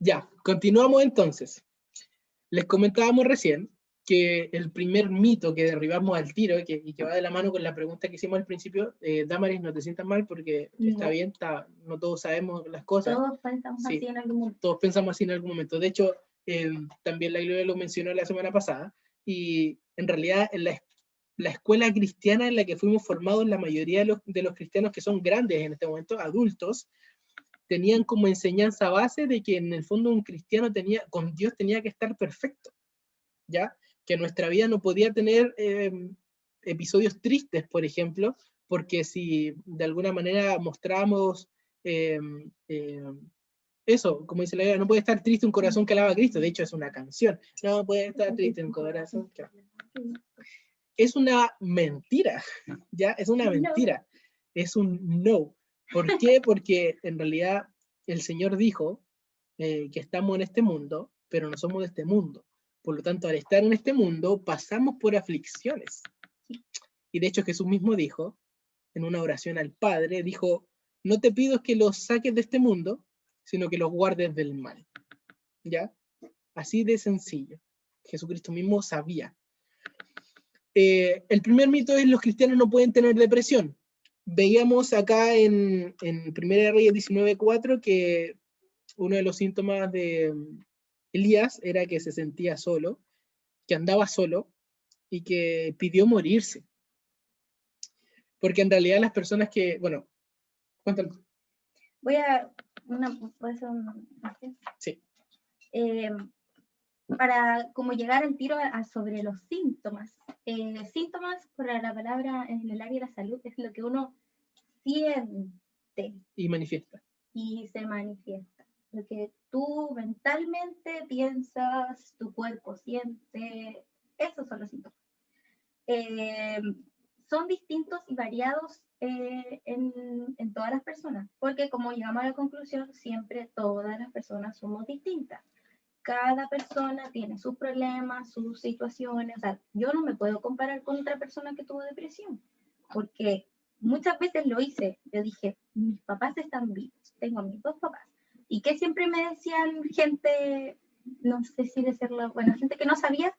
Ya, continuamos entonces. Les comentábamos recién que el primer mito que derribamos al tiro y que va de la mano con la pregunta que hicimos al principio, Damaris, no te sientas mal porque está bien, no todos sabemos las cosas. Todos pensamos así en algún momento. Todos pensamos así en algún momento. De hecho, también la Gloria lo mencionó la semana pasada, y en realidad en la escuela cristiana en la que fuimos formados, la mayoría de los cristianos que son grandes en este momento, adultos, tenían como enseñanza base de que en el fondo un cristiano con Dios tenía que estar perfecto, ¿ya? Que nuestra vida no podía tener episodios tristes, por ejemplo, porque si de alguna manera mostrábamos eso, como dice la Biblia, no puede estar triste un corazón que alaba a Cristo, de hecho es una canción, no puede estar triste un corazón que... Es una mentira, ¿ya? Es una mentira, es un no. ¿Por qué? Porque en realidad el Señor dijo que estamos en este mundo, pero no somos de este mundo. Por lo tanto, al estar en este mundo, pasamos por aflicciones. Y de hecho Jesús mismo dijo, en una oración al Padre, dijo, no te pido que los saques de este mundo, sino que los guardes del mal. ¿Ya? Así de sencillo. Jesucristo mismo sabía. El primer mito es los cristianos no pueden tener depresión. Veíamos acá en 1 Reyes 19:4 que uno de los síntomas de Elías era que se sentía solo, que andaba solo y que pidió morirse. Porque en realidad las personas que, bueno, cuéntalo. ¿Puede ser una? Sí. Para como llegar al tiro sobre los síntomas. Síntomas, por la palabra en el área de la salud, es lo que uno siente. Y manifiesta. Y se manifiesta. Lo que tú mentalmente piensas, tu cuerpo siente, esos son los síntomas. Son distintos y variados en todas las personas, porque como llegamos a la conclusión, siempre todas las personas somos distintas. Cada persona tiene sus problemas, sus situaciones. O sea, yo no me puedo comparar con otra persona que tuvo depresión, porque muchas veces lo hice. Yo dije, mis papás están vivos, tengo a mis dos papás. Y que siempre me decían gente, no sé si decirlo, bueno, gente que no sabía,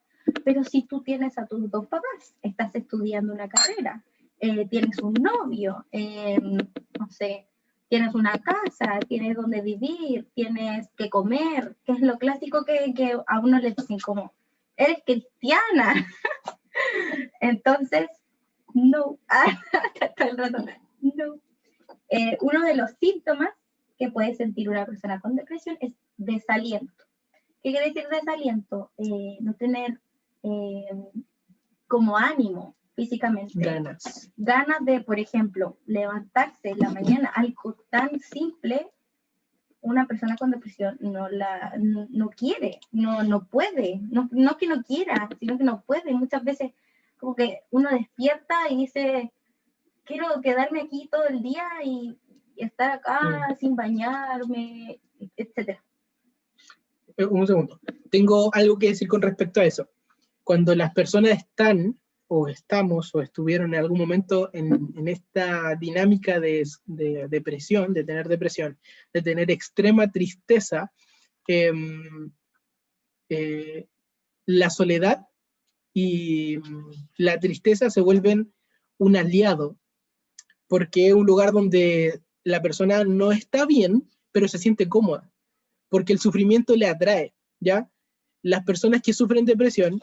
pero si tú tienes a tus dos papás, estás estudiando una carrera, tienes un novio, no sé, tienes una casa, tienes donde vivir, tienes que comer, que es lo clásico que a uno le dicen como, eres cristiana. Entonces, no. No. Uno de los síntomas que puede sentir una persona con depresión es desaliento. ¿Qué quiere decir desaliento? No tener como ánimo físicamente. Ganas de, por ejemplo, levantarse en la mañana, algo tan simple, una persona con depresión no quiere, no puede, no que no quiera, sino que no puede. Muchas veces como que uno despierta y dice, quiero quedarme aquí todo el día y estar acá sin bañarme, etc. Un segundo. Tengo algo que decir con respecto a eso. Cuando las personas están, o estamos, o estuvieron en algún momento en esta dinámica de depresión, de tener extrema tristeza, la soledad y la tristeza se vuelven un aliado, porque es un lugar donde la persona no está bien, pero se siente cómoda, porque el sufrimiento le atrae, ¿ya? Las personas que sufren depresión,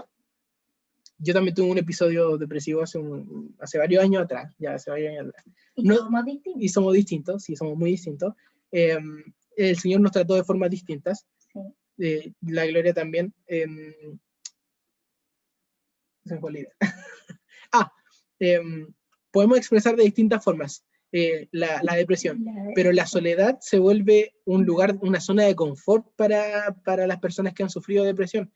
yo también tuve un episodio depresivo hace varios años atrás, ya hace varios años atrás. Y somos distintos, sí, somos muy distintos. El Señor nos trató de formas distintas, sí. La Gloria también. Se me fue la idea. Podemos expresar de distintas formas la depresión, pero la soledad se vuelve un lugar, una zona de confort para las personas que han sufrido depresión.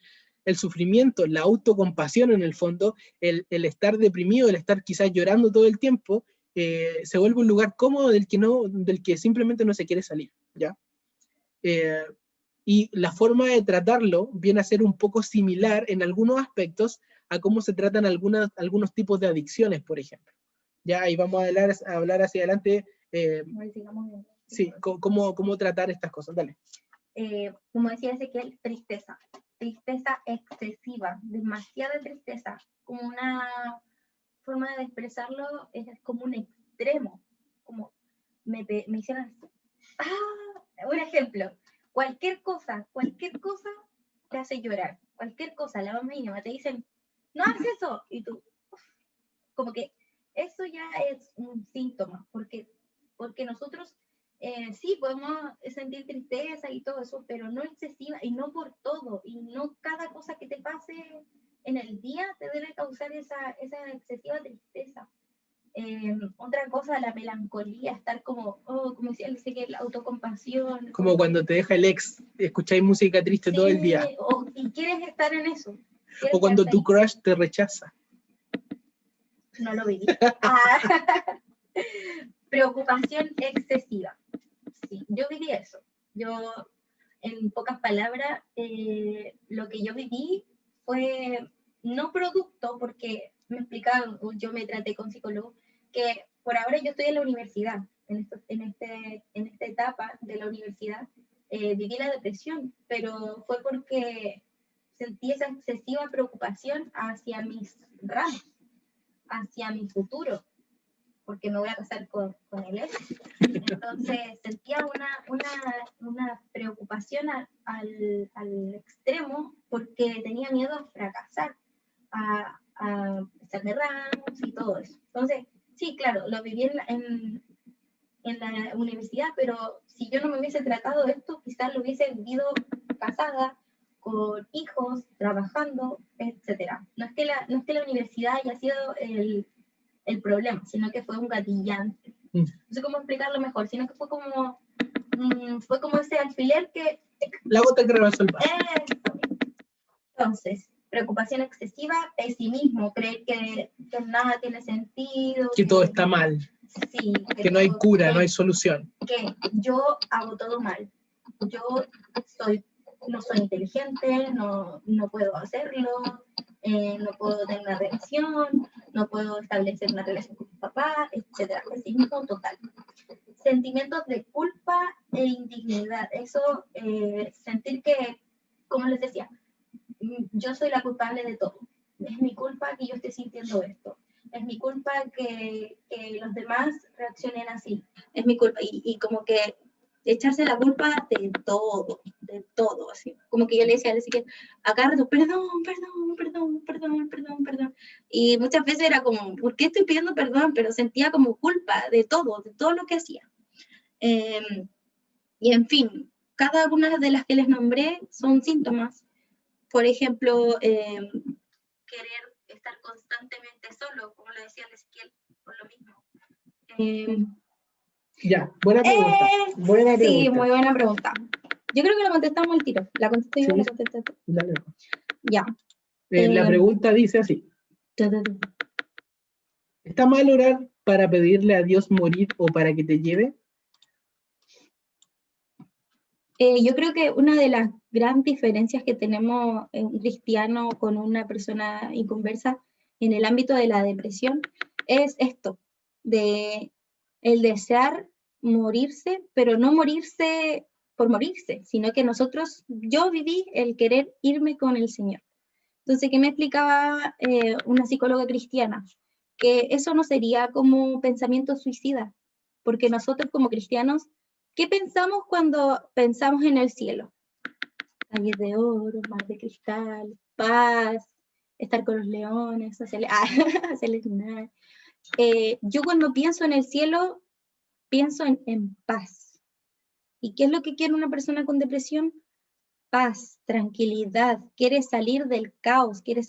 El sufrimiento, la autocompasión en el fondo, el estar deprimido, el estar quizás llorando todo el tiempo, se vuelve un lugar cómodo del que simplemente no se quiere salir, ¿ya? Y la forma de tratarlo viene a ser un poco similar en algunos aspectos a cómo se tratan algunos tipos de adicciones, por ejemplo. Ya, y vamos a hablar hacia adelante, sí, cómo tratar estas cosas. Dale. como decía Ezequiel, tristeza excesiva, demasiada tristeza, como una forma de expresarlo, es como un extremo, como me hicieron así. Un ejemplo, cualquier cosa te hace llorar, cualquier cosa, la mamá y mi mamá te dicen, no hagas eso, y tú, como que eso ya es un síntoma, porque nosotros sí podemos sentir tristeza y todo eso, pero no excesiva y no por todo, y no cada cosa que te pase en el día te debe causar esa excesiva tristeza. Otra cosa, la melancolía, estar como decía, que la autocompasión. Como cuando te deja el ex, escucháis música triste todo el día. Y quieres estar en eso. O cuando tu crush te rechaza. No lo viví. Preocupación excesiva. Sí, yo viví eso. Yo, en pocas palabras, lo que yo viví fue no producto, porque me explicaban, yo me traté con psicólogos, que por ahora yo estoy en la universidad, en esta etapa de la universidad, viví la depresión, pero fue porque sentí esa excesiva preocupación hacia mis ramos, hacia mi futuro, porque me voy a casar con él. Entonces sentía una preocupación al extremo porque tenía miedo a fracasar, a echarme ramos y todo eso. Entonces, sí, claro, lo viví en la universidad, pero si yo no me hubiese tratado de esto, quizás lo hubiese vivido casada, con hijos, trabajando, etcétera. No es que la universidad haya sido el problema, sino que fue un gatillante. No sé cómo explicarlo mejor, sino que fue como ese alfiler que... La gota que rebasó el vaso. Entonces, preocupación excesiva, pesimismo, creer que nada tiene sentido. Que todo está mal. Sí. Que no hay cura, no hay solución. Que yo hago todo mal. Yo no soy inteligente, no puedo hacerlo, no puedo tener una relación, no puedo establecer una relación con mi papá, etc. Pesimismo total. Sentimientos de culpa e indignidad. Eso, sentir que, como les decía, yo soy la culpable de todo. Es mi culpa que yo esté sintiendo esto. Es mi culpa que los demás reaccionen así. Es mi culpa. Y como que echarse la culpa de todo, así. Como que yo le decía a Ezequiel, acá rato, perdón. Y muchas veces era como, ¿por qué estoy pidiendo perdón? Pero sentía como culpa de todo lo que hacía. Y en fin, cada una de las que les nombré son síntomas. Por ejemplo, querer estar constantemente solo, como lo decía Ezequiel, por lo mismo. Ya, buena pregunta. Sí, muy buena pregunta. Yo creo que la contestamos al tiro. ¿La contesté yo o la contesté tú? Dale. Ya. La pregunta dice así. ¿Está mal orar para pedirle a Dios morir o para que te lleve? Yo creo que una de las grandes diferencias que tenemos un cristiano con una persona inconversa en el ámbito de la depresión es esto, de el desear morirse, pero no morirse por morirse, sino que yo viví el querer irme con el Señor. Entonces, ¿qué me explicaba una psicóloga cristiana? Que eso no sería como pensamiento suicida, porque nosotros como cristianos, ¿qué pensamos cuando pensamos en el cielo? Calles de oro, mar de cristal, paz, estar con los leones, hacerles nada. Yo cuando pienso en el cielo, pienso en paz. ¿Y qué es lo que quiere una persona con depresión? Paz, tranquilidad, quiere salir del caos, quiere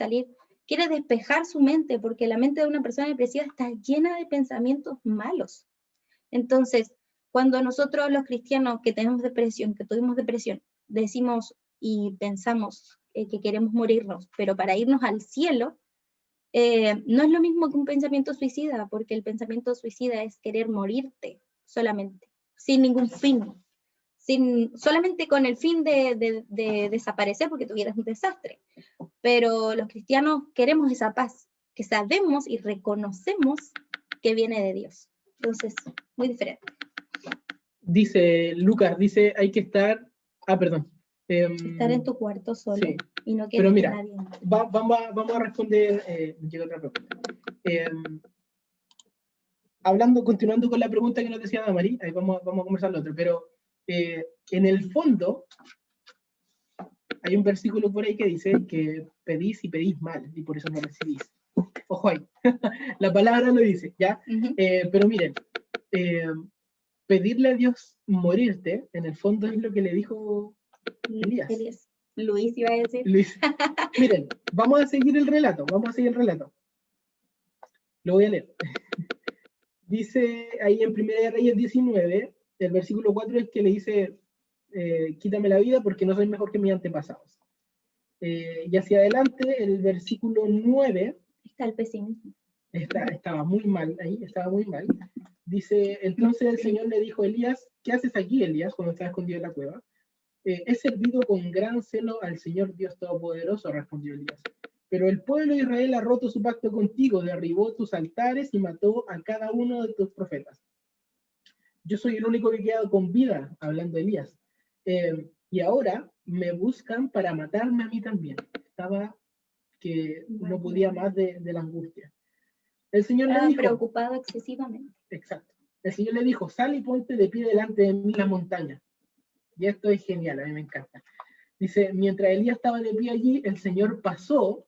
despejar su mente, porque la mente de una persona depresiva está llena de pensamientos malos. Entonces, cuando nosotros los cristianos que tenemos depresión, que tuvimos depresión, decimos y pensamos que queremos morirnos, pero para irnos al cielo, no es lo mismo que un pensamiento suicida, porque el pensamiento suicida es querer morirte solamente, sin ningún fin, solamente con el fin de desaparecer porque tuvieras un desastre. Pero los cristianos queremos esa paz, que sabemos y reconocemos que viene de Dios. Entonces, muy diferente. Lucas dice, hay que estar Perdón. Estar en tu cuarto solo sí. y no Pero querer que mira, nadie entre. vamos a responder, llega otra pregunta. Continuando con la pregunta que nos decía Damari, ahí vamos a conversar lo otro, pero en el fondo hay un versículo por ahí que dice que pedís y pedís mal, y por eso no recibís. Ojo ahí, la palabra lo dice, ¿ya? Pero miren, pedirle a Dios morirte, en el fondo es lo que le dijo Elías. Luis iba a decir. Luis. Miren, vamos a seguir el relato, Lo voy a leer. Dice ahí en 1 Reyes 19, el versículo 4 es que le dice, quítame la vida porque no soy mejor que mis antepasados. Y hacia adelante, el versículo 9, está el pesimismo. Estaba muy mal ahí, estaba muy mal. Dice, entonces el Señor le dijo a Elías, ¿qué haces aquí, Elías, cuando estás escondido en la cueva? He servido con gran celo al Señor Dios Todopoderoso, respondió Elías. Pero el pueblo de Israel ha roto su pacto contigo, derribó tus altares y mató a cada uno de tus profetas. Yo soy el único que queda con vida, hablando de Elías. Y ahora me buscan para matarme a mí también. Estaba que no podía más de la angustia. El Señor le dijo, preocupado excesivamente. Exacto. El Señor le dijo, sal y ponte de pie delante de mí en la montaña. Y esto es genial, a mí me encanta. Dice, mientras Elías estaba de pie allí, el Señor pasó,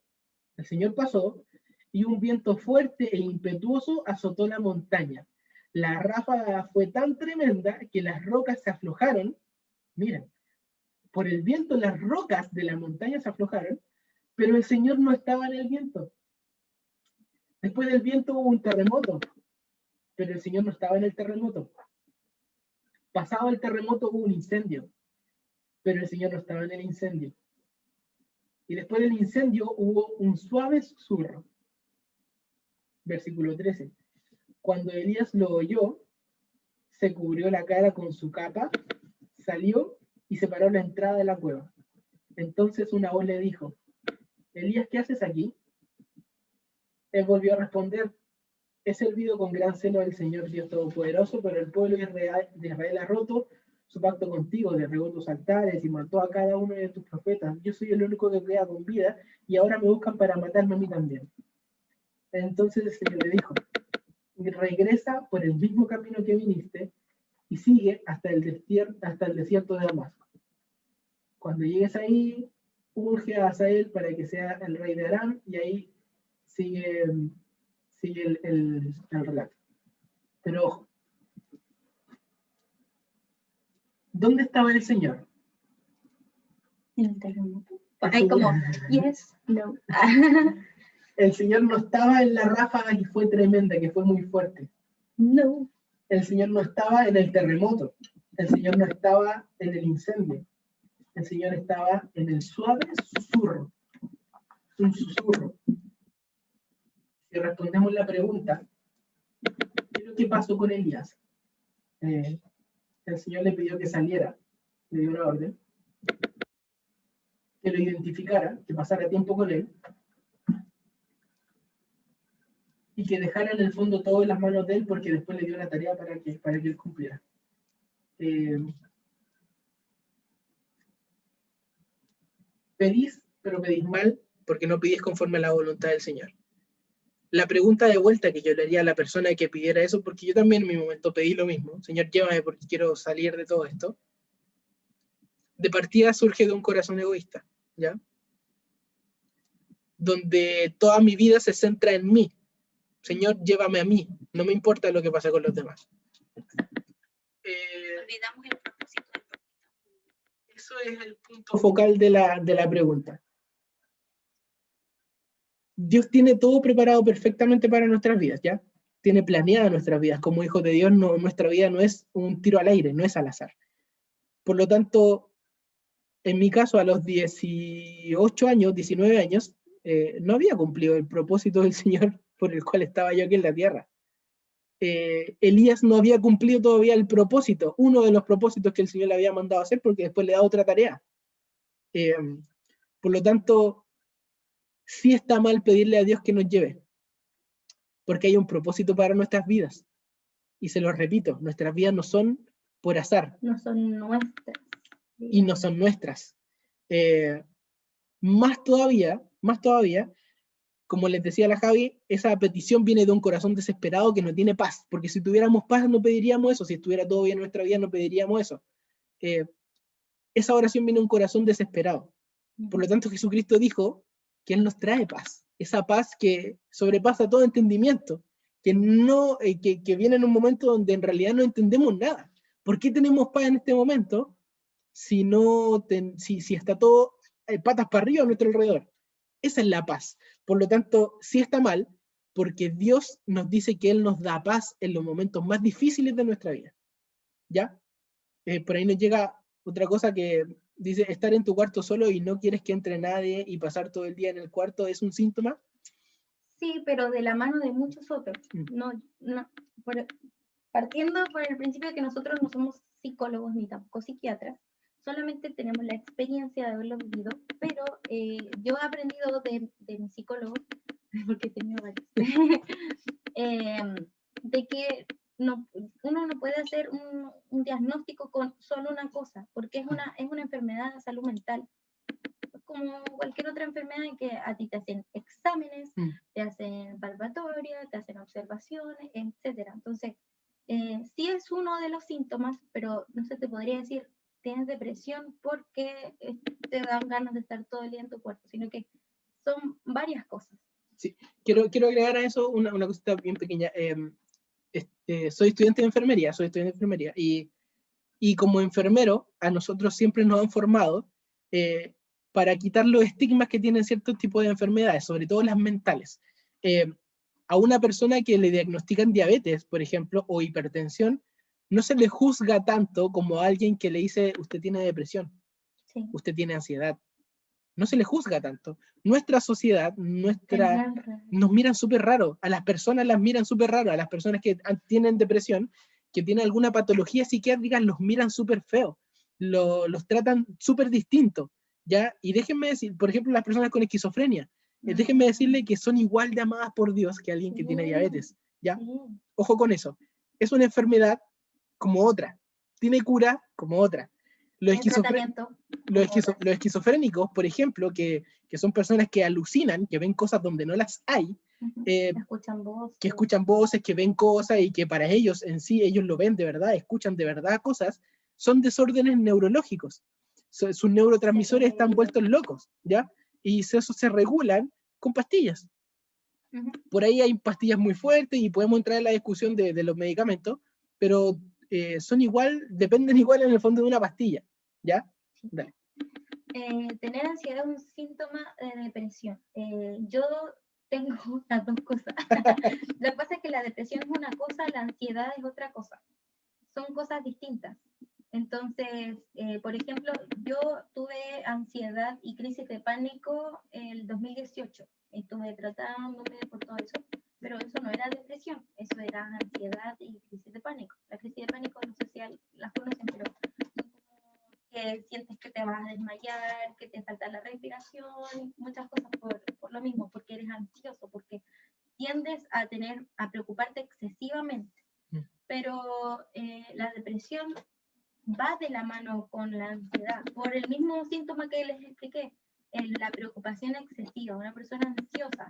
y un viento fuerte e impetuoso azotó la montaña. La ráfaga fue tan tremenda que las rocas se aflojaron. Miren, por el viento las rocas de la montaña se aflojaron, pero el Señor no estaba en el viento. Después del viento hubo un terremoto, pero el Señor no estaba en el terremoto. Pasado el terremoto hubo un incendio, pero el Señor no estaba en el incendio. Y después del incendio hubo un suave susurro. Versículo 13. Cuando Elías lo oyó, se cubrió la cara con su capa, salió y se paró a la entrada de la cueva. Entonces una voz le dijo, Elías, ¿qué haces aquí? Él volvió a responder, he servido con gran celo al Señor Dios Todopoderoso, pero el pueblo de Israel ha roto su pacto contigo, derribó tus altares y mató a cada uno de tus profetas. Yo soy el único que queda con vida y ahora me buscan para matarme a mí también. Entonces el Señor le dijo, regresa por el mismo camino que viniste y sigue hasta el desierto de Damasco. Cuando llegues ahí, urge a Hazael para que sea el rey de Aram, y ahí sigue el relato. Pero ojo, ¿dónde estaba el Señor? En el terremoto. Hay como, yes, no. El Señor no estaba en la ráfaga que fue tremenda, que fue muy fuerte. No. El Señor no estaba en el terremoto. El Señor no estaba en el incendio. El Señor estaba en el suave susurro. Un susurro. Si respondemos la pregunta, ¿qué es lo que pasó con Elías? El Señor le pidió que saliera, le dio una orden, que lo identificara, que pasara tiempo con él, y que dejara en el fondo todo en las manos de él, porque después le dio la tarea para que él cumpliera. Pedís, pero pedís mal, porque no pedís conforme a la voluntad del Señor. La pregunta de vuelta que yo le haría a la persona que pidiera eso, porque yo también en mi momento pedí lo mismo, Señor, llévame porque quiero salir de todo esto, de partida surge de un corazón egoísta, ¿ya? Donde toda mi vida se centra en mí. Señor, llévame a mí, no me importa lo que pasa con los demás. Olvidamos el propósito. Eso es el punto focal de la pregunta. Dios tiene todo preparado perfectamente para nuestras vidas, ¿ya? Tiene planeada nuestras vidas. Como hijos de Dios, nuestra vida no es un tiro al aire, no es al azar. Por lo tanto, en mi caso, a los 18 años, 19 años, no había cumplido el propósito del Señor por el cual estaba yo aquí en la tierra. Elías no había cumplido todavía el propósito, uno de los propósitos que el Señor le había mandado a hacer, porque después le da otra tarea. Por lo tanto, sí está mal pedirle a Dios que nos lleve, porque hay un propósito para nuestras vidas. Y se lo repito, nuestras vidas no son por azar. No son nuestras. y no son nuestras. Más todavía, como les decía la Javi, esa petición viene de un corazón desesperado que no tiene paz, porque si tuviéramos paz no pediríamos eso, si estuviera todo bien en nuestra vida no pediríamos eso. Esa oración viene de un corazón desesperado. Por lo tanto, Jesucristo dijo que Él nos trae paz, esa paz que sobrepasa todo entendimiento, que, no, que viene en un momento donde en realidad no entendemos nada. ¿Por qué tenemos paz en este momento si, si está todo patas para arriba a nuestro alrededor? Esa es la paz. Por lo tanto, sí está mal, porque Dios nos dice que Él nos da paz en los momentos más difíciles de nuestra vida. ¿Ya? Por ahí nos llega otra cosa que dice, estar en tu cuarto solo y no quieres que entre nadie y pasar todo el día en el cuarto, ¿es un síntoma? Sí, pero de la mano de muchos otros. Partiendo por el principio de que nosotros no somos psicólogos ni tampoco psiquiatras, solamente tenemos la experiencia de haberlo vivido, pero yo he aprendido de mis psicólogos, porque he tenido varios, de que uno no puede hacer un diagnóstico con solo una cosa, porque es una enfermedad de salud mental. Como cualquier otra enfermedad en que a ti te hacen exámenes, te hacen palpatoria, te hacen observaciones, etc. Entonces, sí es uno de los síntomas, pero no se te podría decir tienes depresión porque te dan ganas de estar todo el día en tu cuerpo, sino que son varias cosas. Sí, quiero agregar a eso una cosita bien pequeña. Soy estudiante de enfermería, y como enfermero a nosotros siempre nos han formado para quitar los estigmas que tienen ciertos tipos de enfermedades, sobre todo las mentales. A una persona que le diagnostican diabetes, por ejemplo, o hipertensión, no se le juzga tanto como a alguien que le dice, usted tiene depresión, sí, usted tiene ansiedad. No se le juzga tanto. Nuestra sociedad, nos miran súper raro. A las personas las miran súper raro. A las personas que tienen depresión, que tienen alguna patología psiquiátrica, los miran súper feo. Los tratan súper distinto, ¿ya? Y déjenme decir, por ejemplo, las personas con esquizofrenia, déjenme decirle que son igual de amadas por Dios que alguien que tiene diabetes, ¿ya? Ojo con eso. Es una enfermedad como otra. Tiene cura como otra. Los esquizofrénicos, por ejemplo, que son personas que alucinan, que ven cosas donde no las hay, que escuchan voces, que ven cosas y que para ellos en sí, ellos lo ven de verdad, escuchan de verdad cosas, son desórdenes neurológicos. Sus neurotransmisores están vueltos locos, ¿ya? Y eso se regulan con pastillas. Por ahí hay pastillas muy fuertes y podemos entrar en la discusión de los medicamentos, pero son igual, dependen igual en el fondo de una pastilla, ¿ya? Dale. Tener ansiedad es un síntoma de depresión. Yo tengo las dos cosas. Lo que pasa es que la depresión es una cosa, la ansiedad es otra cosa. Son cosas distintas. Entonces, por ejemplo, yo tuve ansiedad y crisis de pánico en el 2018. Estuve tratándome por todo eso, pero eso no era depresión, eso era ansiedad y crisis de pánico. La crisis de pánico, no sé si las conocen, pero que sientes que te vas a desmayar, que te falta la respiración, muchas cosas por lo mismo, porque eres ansioso, porque tiendes a preocuparte excesivamente. Pero la depresión va de la mano con la ansiedad, por el mismo síntoma que les expliqué, la preocupación excesiva, una persona ansiosa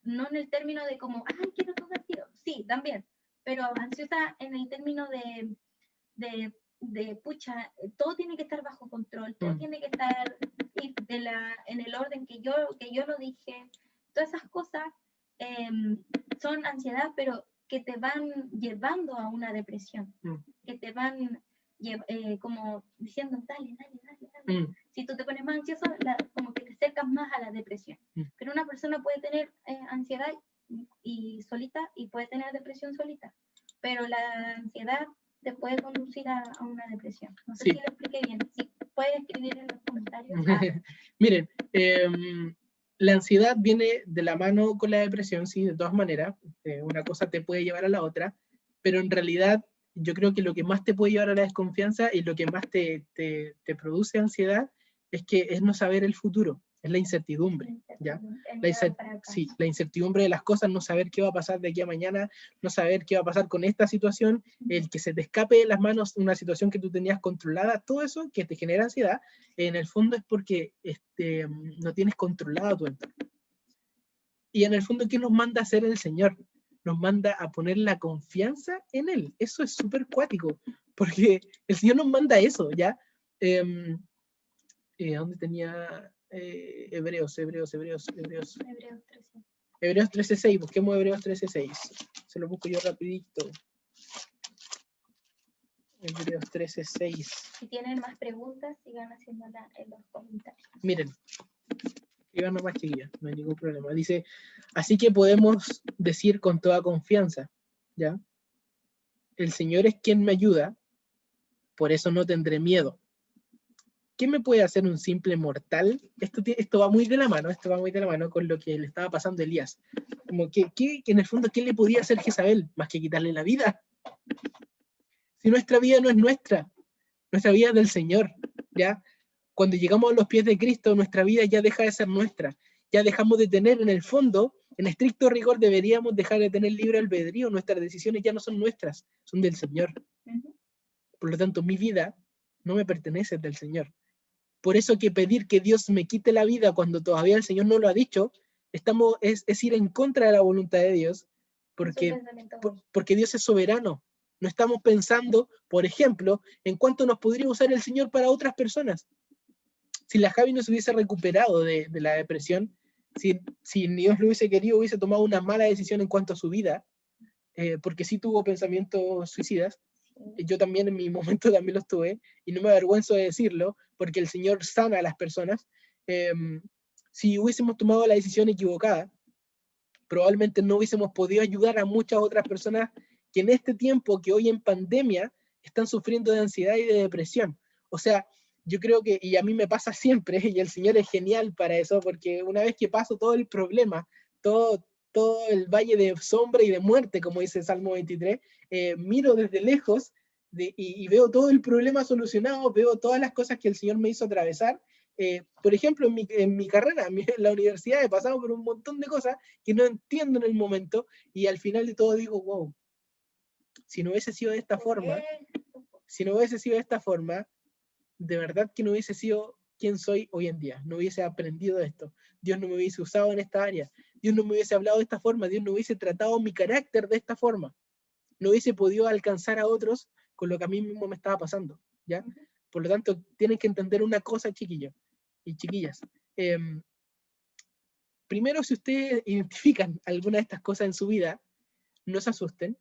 no en el término de como, ay, quiero todo el tiro, sí, también, pero ansiosa en el término de pucha, todo tiene que estar bajo control, todo tiene que estar en el orden que yo lo dije, todas esas cosas son ansiedad, pero que te van llevando a una depresión, que te van como diciendo, dale. Si tú te pones más ansioso, como que te acercas más a la depresión. Pero una persona puede tener ansiedad y solita, y puede tener depresión solita, pero la ansiedad te puede conducir a una depresión. No sé si lo expliqué bien. Si puedes escribir en los comentarios. Miren, la ansiedad viene de la mano con la depresión, sí, de todas maneras. Una cosa te puede llevar a la otra, pero en realidad yo creo que lo que más te puede llevar a la desconfianza y lo que más te produce ansiedad es no saber el futuro. es la incertidumbre, ¿ya? El La, miedo al fracaso. sí, la incertidumbre de las cosas, no saber qué va a pasar de aquí a mañana, no saber qué va a pasar con esta situación, el que se te escape de las manos una situación que tú tenías controlada, todo eso que te genera ansiedad, en el fondo es porque no tienes controlado tu entorno. Y en el fondo, ¿qué nos manda a hacer el Señor? Nos manda a poner la confianza en Él. Eso es súper cuático, porque el Señor nos manda eso, ¿ya? ¿Dónde tenía Hebreos 13:6, busquemos Hebreos 13:6. Se lo busco yo rapidito. Hebreos 13:6. Si tienen más preguntas, sigan haciéndolas en los comentarios. Miren, escriban nomás, chiquillas, no hay ningún problema. Dice, así que podemos decir con toda confianza, ¿ya? El Señor es quien me ayuda, por eso no tendré miedo. ¿Qué me puede hacer un simple mortal? Esto va muy de la mano, con lo que le estaba pasando a Elías. Como que en el fondo, ¿qué le podía hacer Jezabel más que quitarle la vida? Si nuestra vida no es nuestra vida es del Señor, ¿ya? Cuando llegamos a los pies de Cristo, nuestra vida ya deja de ser nuestra. Ya dejamos de tener, en el fondo, en estricto rigor, deberíamos dejar de tener libre albedrío. Nuestras decisiones ya no son nuestras, son del Señor. Por lo tanto, mi vida no me pertenece, es del Señor. Por eso que pedir que Dios me quite la vida cuando todavía el Señor no lo ha dicho, es ir en contra de la voluntad de Dios, porque Dios es soberano. No estamos pensando, por ejemplo, en cuánto nos podría usar el Señor para otras personas. Si la Javi no se hubiese recuperado de la depresión, si Dios lo hubiese querido, hubiese tomado una mala decisión en cuanto a su vida, porque sí tuvo pensamientos suicidas. Yo también en mi momento también los tuve, y no me avergüenzo de decirlo, porque el Señor sana a las personas. Si hubiésemos tomado la decisión equivocada, probablemente no hubiésemos podido ayudar a muchas otras personas que en este tiempo, que hoy en pandemia, están sufriendo de ansiedad y de depresión. O sea, yo creo que, y a mí me pasa siempre, y el Señor es genial para eso, porque una vez que paso todo el problema, todo el valle de sombra y de muerte, como dice el Salmo 23, miro desde lejos y veo todo el problema solucionado, veo todas las cosas que el Señor me hizo atravesar. Por ejemplo, en mi carrera, en la universidad, he pasado por un montón de cosas que no entiendo en el momento, y al final de todo digo, wow, si no hubiese sido de esta forma, de verdad que no hubiese sido quien soy hoy en día, no hubiese aprendido esto, Dios no me hubiese usado en esta área, Dios no me hubiese hablado de esta forma, Dios no hubiese tratado mi carácter de esta forma, no hubiese podido alcanzar a otros con lo que a mí mismo me estaba pasando, ¿ya? Por lo tanto, tienen que entender una cosa, chiquillos y chiquillas. Primero, si ustedes identifican alguna de estas cosas en su vida, no se asusten.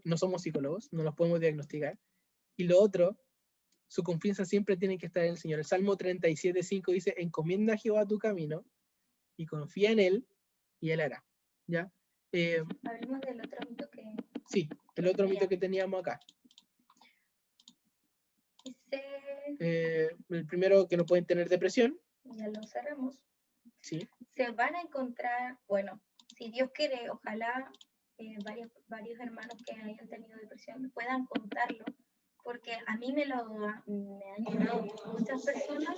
No somos psicólogos, no los podemos diagnosticar. Y lo otro, su confianza siempre tiene que estar en el Señor. El Salmo 37:5 dice, encomienda a Jehová tu camino y confía en Él y Él hará. ¿Ya? Hablemos del otro mito que... Sí, el otro mito que teníamos acá. El primero, que no pueden tener depresión. Ya lo cerramos. Sí. Se van a encontrar, bueno, si Dios quiere, ojalá varios hermanos que hayan tenido depresión puedan contarlo, porque a mí me han llegado muchas personas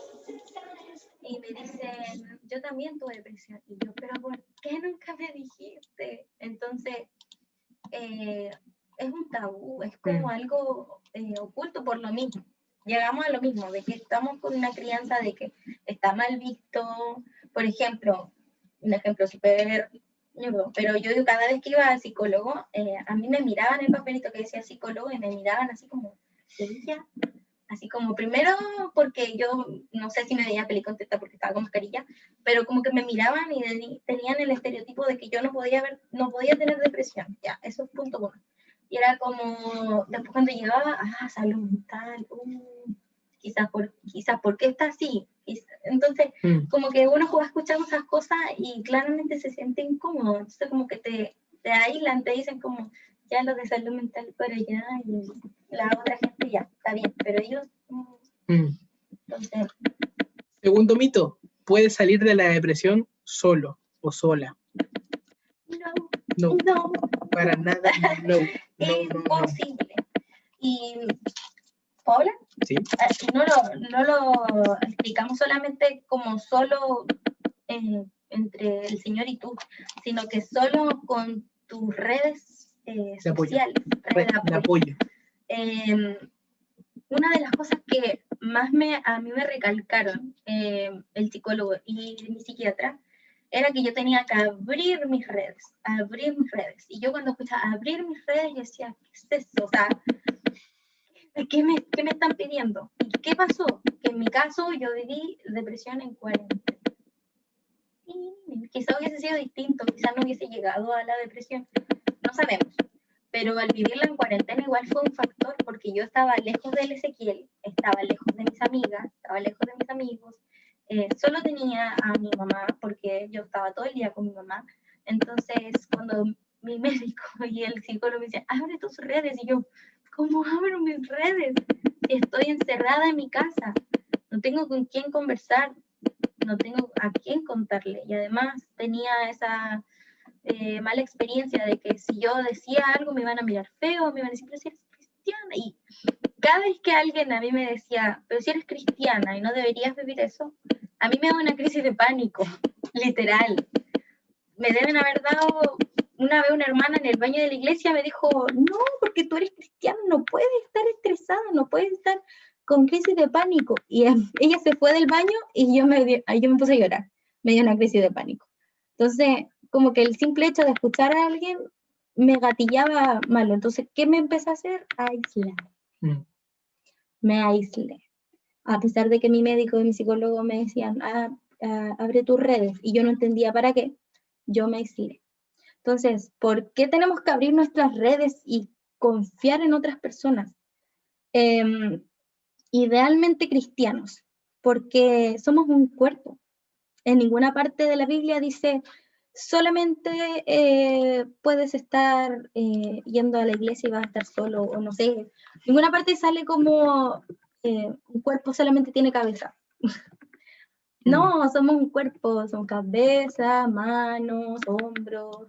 y me dicen, yo también tuve depresión, y yo, pero ¿por qué nunca me dijiste? Entonces, es un tabú, es como algo oculto por lo mismo. Llegamos a lo mismo, de que estamos con una crianza de que está mal visto. Por ejemplo, un ejemplo súper... Pero yo cada vez que iba al psicólogo, a mí me miraban el papelito que decía psicólogo y me miraban así como, así como primero porque yo no sé si me veía feliz contenta porque estaba con mascarilla, pero como que me miraban y tenían el estereotipo de que yo no podía tener depresión. Ya, eso es punto uno. Y era como, después cuando llegaba, salud mental, quizás porque está así. Entonces, como que uno va escuchando esas cosas y claramente se siente incómodo. Entonces, como que te aíslan, te dicen como, ya los de salud mental por allá y la otra gente ya, está bien, pero ellos... Entonces... Segundo mito, puedes salir de la depresión solo o sola. No. Para nada, no. Es imposible. Y ¿Paola? Sí. No lo explicamos solamente como solo entre el Señor y tú, sino que solo con tus redes sociales, redes de apoyo. Una de las cosas que más a mí me recalcaron el psicólogo y mi psiquiatra era que yo tenía que abrir mis redes. Y yo cuando escuchaba abrir mis redes, yo decía, ¿qué es eso? O sea, ¿qué me están pidiendo? ¿Y qué pasó? Que en mi caso yo viví depresión en cuarentena. Quizá hubiese sido distinto, quizá no hubiese llegado a la depresión, no sabemos. Pero al vivirla en cuarentena igual fue un factor, porque yo estaba lejos del Ezequiel, estaba lejos de mis amigas, estaba lejos de mis amigos, solo tenía a mi mamá, porque yo estaba todo el día con mi mamá. Entonces, cuando mi médico y el psicólogo me decían, abre tus redes, y yo, ¿cómo abro mis redes? Si estoy encerrada en mi casa, no tengo con quién conversar, no tengo a quién contarle, y además tenía esa mala experiencia de que si yo decía algo me iban a mirar feo, me iban a decir, pero si eres cristiana, y cada vez que alguien a mí me decía, pero si eres cristiana y no deberías vivir eso, a mí me da una crisis de pánico, literal. Me deben haber dado, una vez una hermana en el baño de la iglesia me dijo, no, porque tú eres cristiana, no puedes estar estresada, no puedes estar con crisis de pánico. Y ella se fue del baño y yo me puse a llorar, me dio una crisis de pánico. Entonces, como que el simple hecho de escuchar a alguien me gatillaba malo. Entonces, ¿qué me empecé a hacer? A aislar. Me aislé. A pesar de que mi médico y mi psicólogo me decían, abre tus redes, y yo no entendía para qué, yo me aislé. Entonces, ¿por qué tenemos que abrir nuestras redes y confiar en otras personas? Idealmente cristianos, porque somos un cuerpo. En ninguna parte de la Biblia dice, solamente puedes estar yendo a la iglesia y vas a estar solo, o no sé. En ninguna parte sale como un cuerpo solamente tiene cabeza. No, somos un cuerpo, son cabeza, manos, hombros.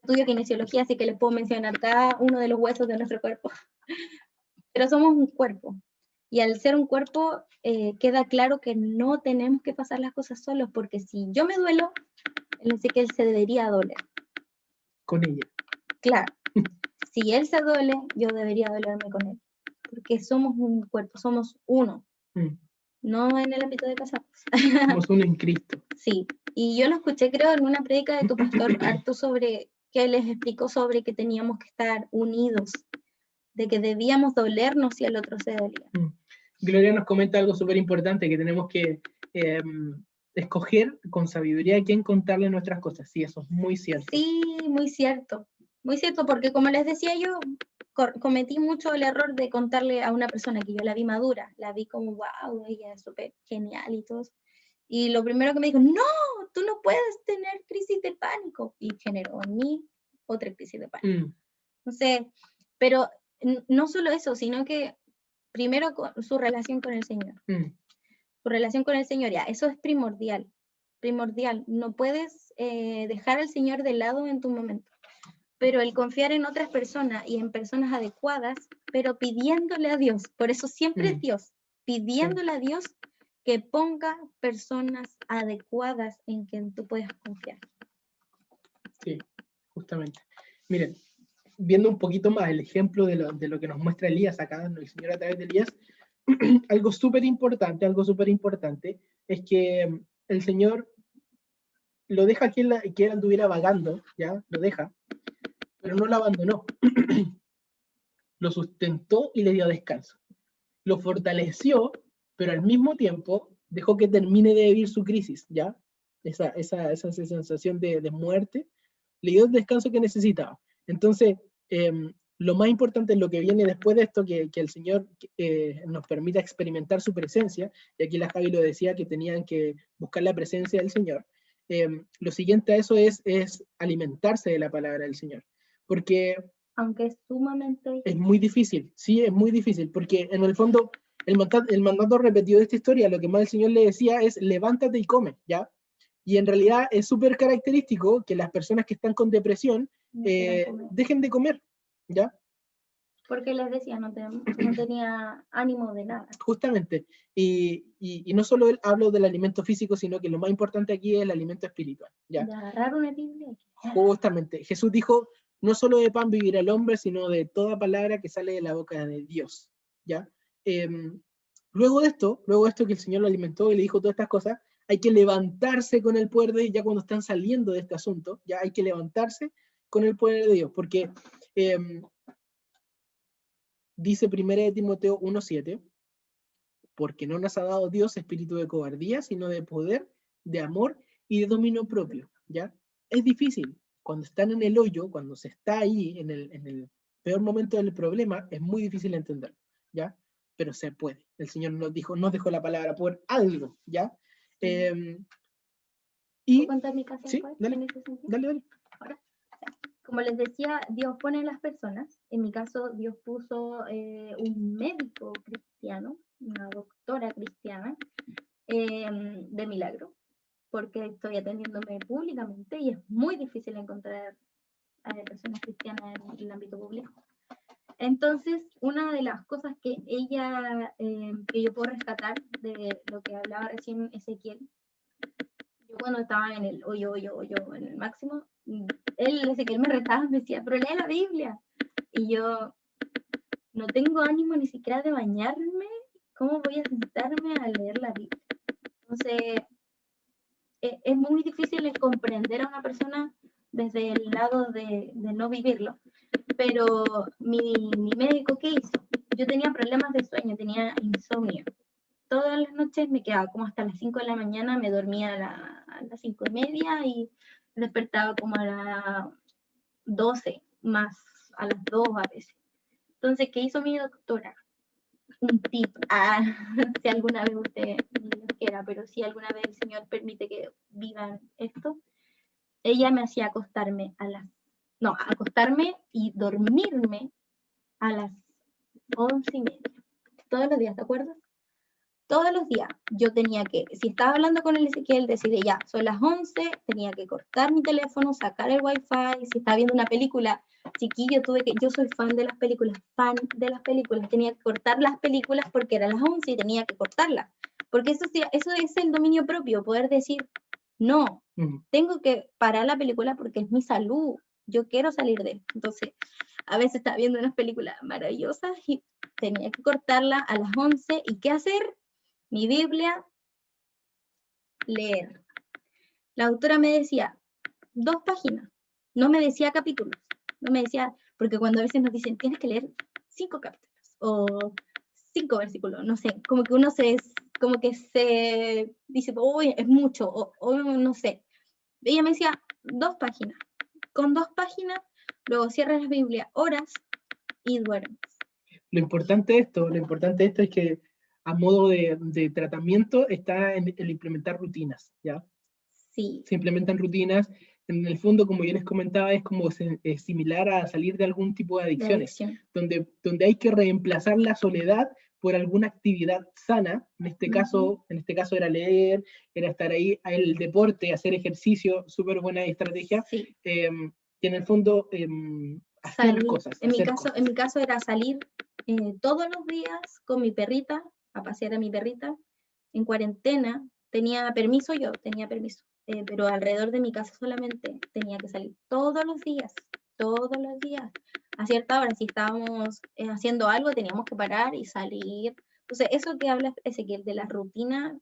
Estudio kinesiología, así que les puedo mencionar cada uno de los huesos de nuestro cuerpo. Pero somos un cuerpo. Y al ser un cuerpo, queda claro que no tenemos que pasar las cosas solos, porque si yo me duelo, él dice que él se debería doler. Con ella. Claro. Si él se duele, yo debería dolerme con él. Porque somos un cuerpo, somos uno. No en el ámbito de casados. Somos uno en Cristo. Sí. Y yo lo escuché, creo, en una prédica de tu pastor, harto sobre, que les explicó sobre que teníamos que estar unidos, de que debíamos dolernos si el otro se dolía. Gloria nos comenta algo súper importante, que tenemos que escoger con sabiduría a quién contarle nuestras cosas. Sí, eso es muy cierto. Sí, muy cierto. Muy cierto, porque como les decía yo, cometí mucho el error de contarle a una persona que yo la vi madura, la vi como, wow, ella es súper genial y todo. Y lo primero que me dijo, no, tú no puedes tener crisis de pánico. Y generó en mí otra crisis de pánico. No sé, pero no solo eso, sino que primero su relación con el Señor. Su relación con el Señor, ya, eso es primordial. Primordial. No puedes dejar al Señor de lado en tu momento. Pero el confiar en otras personas y en personas adecuadas, pero pidiéndole a Dios, por eso siempre es Dios, pidiéndole a Dios que ponga personas adecuadas en quien tú puedas confiar. Sí, justamente. Miren, viendo un poquito más el ejemplo de lo que nos muestra Elías acá, el Señor a través de Elías, algo súper importante es que el Señor lo deja que él anduviera vagando, ¿ya? Lo deja, pero no lo abandonó. Lo sustentó y le dio descanso. Lo fortaleció, pero al mismo tiempo dejó que termine de vivir su crisis, ¿ya? Esa sensación de muerte, le dio el descanso que necesitaba. Entonces, lo más importante es lo que viene después de esto, que el Señor nos permita experimentar su presencia, y aquí la Javi lo decía, que tenían que buscar la presencia del Señor. Lo siguiente a eso es alimentarse de la palabra del Señor, porque aunque es sumamente difícil. Es muy difícil, sí, es muy difícil, porque en el fondo el mandato repetido de esta historia, lo que más el Señor le decía es levántate y come, ¿ya? Y en realidad es súper característico que las personas que están con depresión dejen de comer, ¿ya? Porque les decía, no tenía ánimo de nada. Justamente. Y no solo hablo del alimento físico, sino que lo más importante aquí es el alimento espiritual. ¿Ya? De agarrar una Biblia. Justamente. Jesús dijo, no solo de pan vivirá el hombre, sino de toda palabra que sale de la boca de Dios. ¿Ya? Luego de esto que el Señor lo alimentó y le dijo todas estas cosas, hay que levantarse con el poder de Dios, ya cuando están saliendo de este asunto, ya hay que levantarse con el poder de Dios, porque dice 1 Timoteo 1:7, porque no nos ha dado Dios espíritu de cobardía, sino de poder, de amor y de dominio propio, ¿ya? Es difícil, cuando están en el hoyo, cuando se está ahí, en el peor momento del problema, es muy difícil entender, ¿ya? Pero se puede. El Señor nos dejó la palabra por algo, ¿ya? ¿Puedo contar mi caso sí, después, dale, en ese sentido? dale. Ahora, como les decía, Dios pone en las personas. En mi caso, Dios puso un médico cristiano, una doctora cristiana, de milagro, porque estoy atendiéndome públicamente y es muy difícil encontrar personas cristianas en el ámbito público. Entonces, una de las cosas que ella, que yo puedo rescatar de lo que hablaba recién Ezequiel, yo cuando estaba en el hoyo, en el máximo, Ezequiel me retaba, me decía, pero lee la Biblia. Y yo no tengo ánimo ni siquiera de bañarme, ¿cómo voy a sentarme a leer la Biblia? Entonces, es muy difícil comprender a una persona desde el lado de no vivirlo. Pero mi médico, ¿qué hizo? Yo tenía problemas de sueño, tenía insomnio. Todas las noches me quedaba como hasta las 5 de la mañana, me dormía a las 5:30 y despertaba como a las 12, más a las 2 a veces. Entonces, ¿qué hizo mi doctora? Un tip, si alguna vez usted no quiera, pero si alguna vez el Señor permite que vivan esto, ella me hacía acostarme acostarme y dormirme a las 11:30, todos los días, ¿te acuerdas? Todos los días yo tenía que, si estaba hablando con el Ezequiel, decirle ya, son las 11, tenía que cortar mi teléfono, sacar el wifi, si estaba viendo una película, chiquillo, yo soy fan de las películas, tenía que cortar las películas porque eran las 11 y tenía que cortarlas, porque eso es el dominio propio, poder decir, no, tengo que parar la película porque es mi salud, yo quiero salir de esto. Entonces, a veces estaba viendo unas películas maravillosas y tenía que cortarla a las 11, ¿y qué hacer? Mi Biblia, leer. La autora me decía 2 páginas, no me decía capítulos, no me decía, porque cuando a veces nos dicen, tienes que leer 5 capítulos o 5 versículos, no sé, como que uno se dice, uy, es mucho, o no sé. Ella me decía 2 páginas, con 2 páginas, luego cierras la Biblia, oras y duermes. Lo importante de esto es que a modo de tratamiento está en el implementar rutinas, ¿ya? Sí. Se implementan rutinas, en el fondo, como yo les comentaba, es como similar a salir de algún tipo de adicciones, donde hay que reemplazar la soledad por alguna actividad sana. En este caso era leer, era estar ahí, el deporte, hacer ejercicio, súper buena estrategia, sí. Que en el fondo hacer cosas. En mi caso era salir todos los días con mi perrita, a pasear a mi perrita, en cuarentena, tenía permiso, pero alrededor de mi casa solamente tenía que salir todos los días, a cierta hora, si estábamos haciendo algo, teníamos que parar y salir. Entonces, eso que habla Ezequiel de la rutina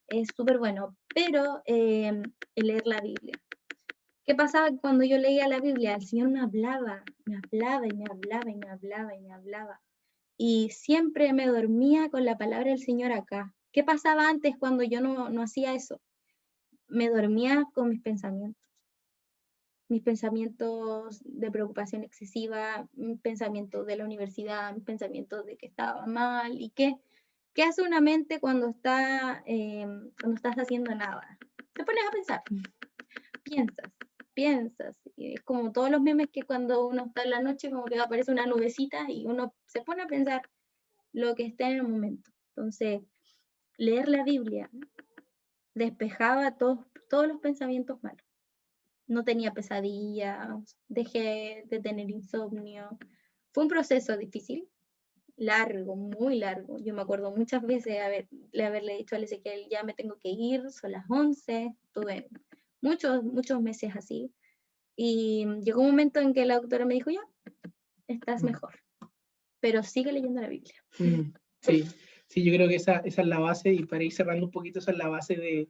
es súper bueno, pero el leer la Biblia. ¿Qué pasaba cuando yo leía la Biblia? El Señor me hablaba y me hablaba. Y siempre me dormía con la palabra del Señor acá. ¿Qué pasaba antes cuando yo no hacía eso? Me dormía con mis pensamientos de preocupación excesiva, mis pensamientos de la universidad, mis pensamientos de que estaba mal. ¿Y qué hace una mente cuando estás haciendo nada? Te pones a pensar, piensas, y es como todos los memes que cuando uno está en la noche como que aparece una nubecita y uno se pone a pensar lo que está en el momento. Entonces, leer la Biblia despejaba todos los pensamientos malos. No tenía pesadillas, dejé de tener insomnio. Fue un proceso difícil, largo, muy largo. Yo me acuerdo muchas veces de haberle dicho a Ezequiel, ya me tengo que ir, son las 11, tuve muchos meses así. Y llegó un momento en que la doctora me dijo, ya, estás mejor, pero sigue leyendo la Biblia. Sí, yo creo que esa es la base, y para ir cerrando un poquito, esa es la base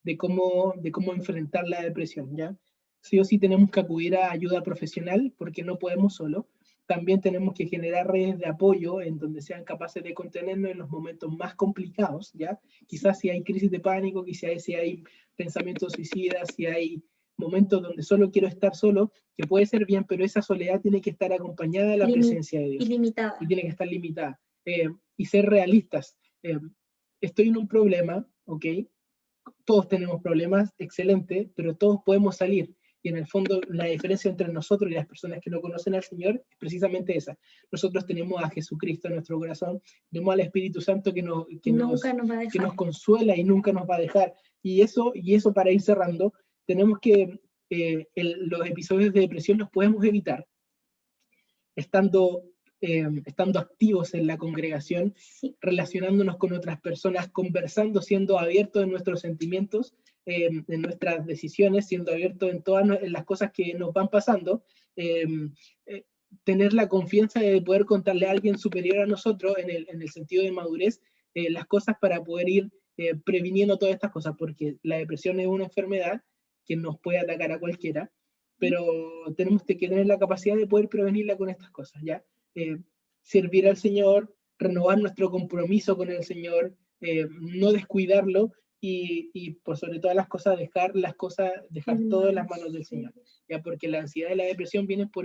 de cómo enfrentar la depresión, ¿ya? Sí o sí tenemos que acudir a ayuda profesional porque no podemos solo. También tenemos que generar redes de apoyo en donde sean capaces de contenernos en los momentos más complicados, ¿ya? Quizás si hay crisis de pánico, quizás si hay pensamientos suicidas, si hay momentos donde solo quiero estar solo, que puede ser bien, pero esa soledad tiene que estar acompañada de la presencia de Dios. Ilimitada. Y tiene que estar limitada. Y ser realistas. Estoy en un problema, ¿ok? Todos tenemos problemas, excelente, pero todos podemos salir. Y en el fondo la diferencia entre nosotros y las personas que no conocen al Señor es precisamente esa. Nosotros tenemos a Jesucristo en nuestro corazón, tenemos al Espíritu Santo que nos consuela y nunca nos va a dejar. Y eso para ir cerrando, tenemos que los episodios de depresión los podemos evitar estando activos en la congregación, sí, relacionándonos con otras personas, conversando, siendo abiertos en nuestros sentimientos, en nuestras decisiones, siendo abiertos en todas las cosas que nos van pasando, tener la confianza de poder contarle a alguien superior a nosotros en el sentido de madurez, las cosas para poder ir previniendo todas estas cosas, porque la depresión es una enfermedad que nos puede atacar a cualquiera, pero tenemos que tener la capacidad de poder prevenirla con estas cosas, ¿ya? Servir al Señor, renovar nuestro compromiso con el Señor, no descuidarlo y por sobre todas las cosas dejar todo en las manos del Señor, ¿ya? Porque la ansiedad y la depresión vienen por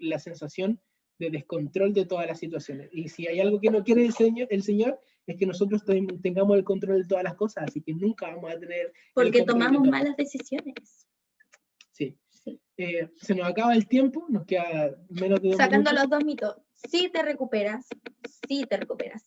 la sensación de descontrol de todas las situaciones. Y si hay algo que no quiere el Señor es que nosotros tengamos el control de todas las cosas, así que nunca vamos a tener porque tomamos malas decisiones. Sí. Se nos acaba el tiempo, nos queda menos de 2 Sacando minutos. los 2 mitos, sí te recuperas,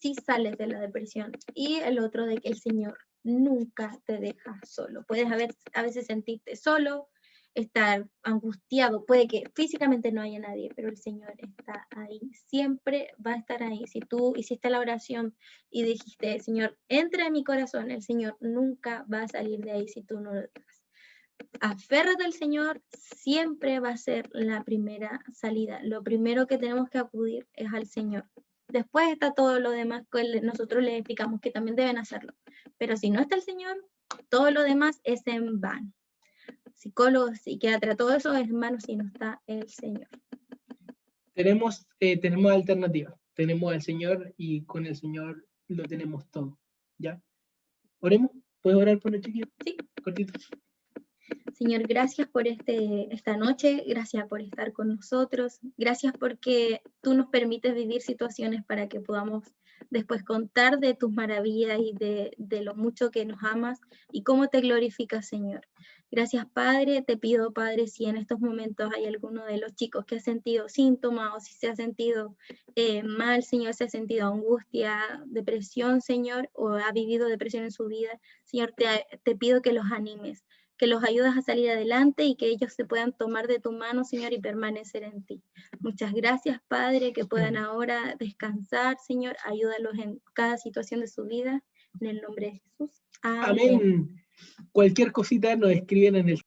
sí sales de la depresión. Y el otro de que el Señor nunca te deja solo. Puedes a veces sentirte solo, estar angustiado, puede que físicamente no haya nadie, pero el Señor está ahí, siempre va a estar ahí. Si tú hiciste la oración y dijiste, Señor, entra en mi corazón, el Señor nunca va a salir de ahí si tú no lo dejas. Aférrate al Señor, siempre va a ser la primera salida. Lo primero que tenemos que acudir es al Señor. Después está todo lo demás que nosotros les explicamos que también deben hacerlo. Pero si no está el Señor, todo lo demás es en vano. Psicólogos, psiquiatra, todo eso es en vano si no está el Señor. Tenemos alternativas. Tenemos al Señor y con el Señor lo tenemos todo. ¿Ya? ¿Oremos? ¿Puedes orar por el chiquillo? Sí. Cortito. Señor, gracias por esta noche, gracias por estar con nosotros, gracias porque tú nos permites vivir situaciones para que podamos después contar de tus maravillas y de lo mucho que nos amas y cómo te glorificas, Señor. Gracias, Padre. Te pido, Padre, si en estos momentos hay alguno de los chicos que ha sentido síntomas o si se ha sentido mal, Señor, se ha sentido angustia, depresión, Señor, o ha vivido depresión en su vida, Señor, te pido que los animes, que los ayudes a salir adelante y que ellos se puedan tomar de tu mano, Señor, y permanecer en ti. Muchas gracias, Padre, que puedan ahora descansar, Señor. Ayúdalos en cada situación de su vida. En el nombre de Jesús. Amén. Amén. Cualquier cosita nos escriben en el